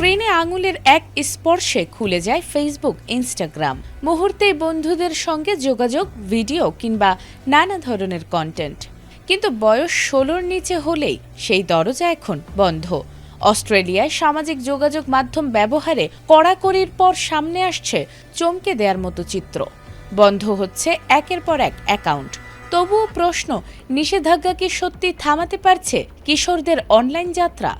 স্ক্রিনে আঙুলের এক স্পর্শে খুলে যায় ফেসবুক, ইনস্টাগ্রাম। মুহূর্তেই বন্ধুদের সঙ্গে যোগাযোগ, ভিডিও কিংবা নানা ধরনের কন্টেন্ট। কিন্তু বয়স 16-র নিচে হলেই সেই দরজা এখন বন্ধ। অস্ট্রেলিয়ায় সামাজিক যোগাযোগ মাধ্যম ব্যবহারে কড়াকড়ির পর সামনে আসছে চমকে দেওয়ার মতো চিত্র। বন্ধ হচ্ছে একের পর এক অ্যাকাউন্ট। তবুও প্রশ্ন, নিষেধাজ্ঞা কি সত্যি থামাতে পারছে কিশোরদের অনলাইন যাত্রা?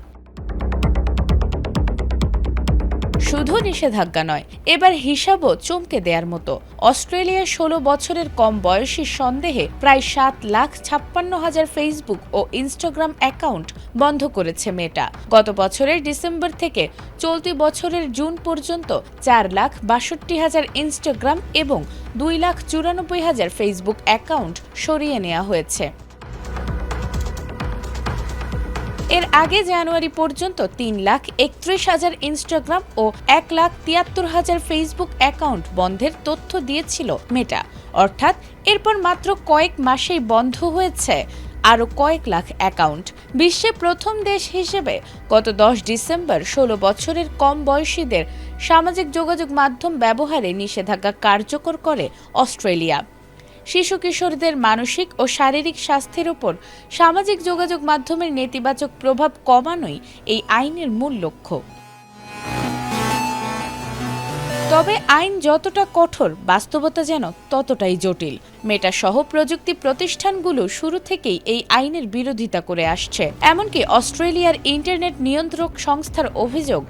শুধু নিষেধাজ্ঞা নয়, এবার হিসাবও চমকে দেওয়ার মতো। অস্ট্রেলিয়ার 16 বছরের কম বয়সী সন্দেহে প্রায় 7,56,000 ফেসবুক ও ইনস্টাগ্রাম অ্যাকাউন্ট বন্ধ করেছে মেটা। গত বছরের ডিসেম্বর থেকে চলতি বছরের জুন পর্যন্ত 4,62,000 ইনস্টাগ্রাম এবং 2,94,000 ফেসবুক অ্যাকাউন্ট সরিয়ে নেওয়া হয়েছে। এর আগে জানুয়ারি পর্যন্ত 3,31,000 ইনস্টাগ্রাম ও 1,73,000 ফেসবুক অ্যাকাউন্ট বন্ধের তথ্য দিয়েছিল মেটা। অর্থাৎ এরপর মাত্র কয়েক মাসেই বন্ধ হয়েছে আরও কয়েক লাখ অ্যাকাউন্ট। বিশ্বে প্রথম দেশ হিসেবে গত 10 ডিসেম্বর 16 বছরের কম বয়সীদের সামাজিক যোগাযোগ মাধ্যম ব্যবহারে নিষেধাজ্ঞা কার্যকর করে অস্ট্রেলিয়া। শিশু কিশোরদের মানসিক ও শারীরিক স্বাস্থ্যের উপর সামাজিক যোগাযোগ মাধ্যমের নেতিবাচক প্রভাব কমানোই এই আইনের মূল লক্ষ্য। তবে আইন যতটা কঠোর, বাস্তবতা যেন ততটাই জটিল। মেটা সহ প্রযুক্তি প্রতিষ্ঠানগুলো শুরু থেকেই এই আইনের বিরোধিতা করে আসছে। এমনকি অস্ট্রেলিয়ার ইন্টারনেট নিয়ন্ত্রক সংস্থার অভিযোগ,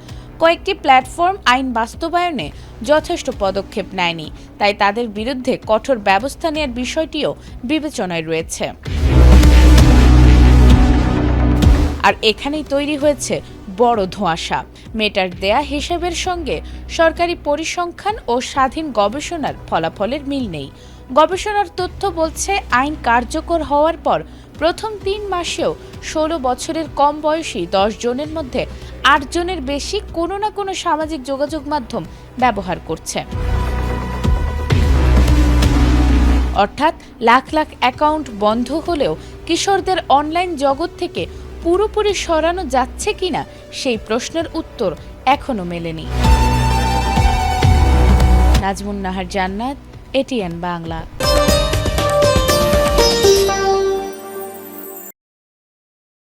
কয়েকটি প্ল্যাটফর্ম আইন বাস্তবায়নে যথেষ্ট পদক্ষেপ নেয়নি, তাই তাদের বিরুদ্ধে কঠোর ব্যবস্থা নেওয়ার বিষয়টিও বিবেচনায় রয়েছে। আর এখানেই তৈরি হয়েছে বড় ধোঁয়াশা। মেটার দেয়া হিসেবের সঙ্গে সরকারি পরিসংখ্যান ও স্বাধীন গবেষণার ফলাফলের মিল নেই। গবেষণার তথ্য বলছে, আইন কার্যকর হওয়ার পর প্রথম 3 মাসেও 16 বছরের কম বয়সী 10 জনের মধ্যে 8 জনের বেশি কোনো না কোনো সামাজিক যোগাযোগ মাধ্যম ব্যবহার করছে। অর্থাৎ লাখ লাখ অ্যাকাউন্ট বন্ধ হলেও কিশোরদের অনলাইন জগৎ থেকে পুরোপুরি সরানো যাচ্ছে কিনা সেই প্রশ্নের উত্তর এখনো মেলেনি। নাজমুন নাহার জান্নাত, এটিএন বাংলা।